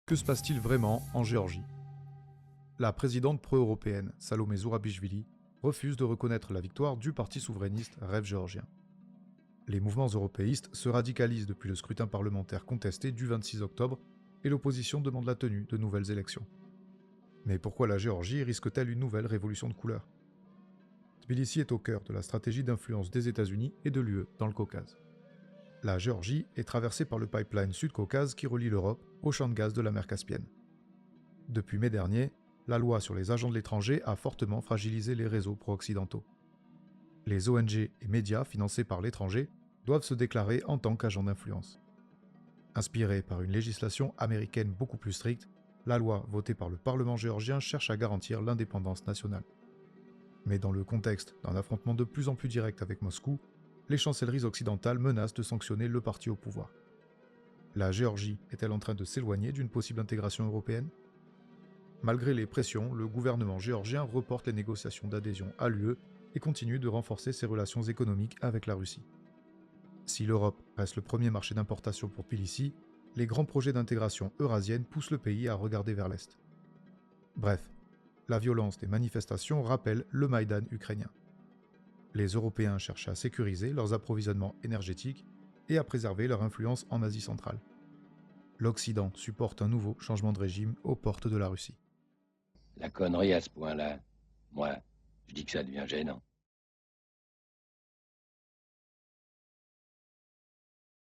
Que se passe-t-il vraiment en Géorgie? La présidente pro-européenne, Salomé Zourabichvili, refuse de reconnaître la victoire du parti souverainiste Rêve géorgien. Les mouvements européistes se radicalisent depuis le scrutin parlementaire contesté du 26 octobre et l'opposition demande la tenue de nouvelles élections. Mais pourquoi la Géorgie risque-t-elle une nouvelle révolution de couleur? Tbilissi est au cœur de la stratégie d'influence des États-Unis et de l'UE dans le Caucase. La Géorgie est traversée par le pipeline Sud-Caucase qui relie l'Europe au champ de gaz de la mer Caspienne. Depuis mai dernier, la loi sur les agents de l'étranger a fortement fragilisé les réseaux pro-occidentaux. Les ONG et médias financés par l'étranger doivent se déclarer en tant qu'agents d'influence. Inspirée par une législation américaine beaucoup plus stricte, la loi votée par le Parlement géorgien cherche à garantir l'indépendance nationale. Mais dans le contexte d'un affrontement de plus en plus direct avec Moscou, les chancelleries occidentales menacent de sanctionner le parti au pouvoir. La Géorgie est-elle en train de s'éloigner d'une possible intégration européenne? Malgré les pressions, le gouvernement géorgien reporte les négociations d'adhésion à l'UE et continue de renforcer ses relations économiques avec la Russie. Si l'Europe reste le premier marché d'importation pour Tbilissi, les grands projets d'intégration eurasienne poussent le pays à regarder vers l'Est. Bref, la violence des manifestations rappelle le Maïdan ukrainien. Les Européens cherchent à sécuriser leurs approvisionnements énergétiques et à préserver leur influence en Asie centrale. L'Occident supporte un nouveau changement de régime aux portes de la Russie. La connerie à ce point-là, moi, je dis que ça devient gênant.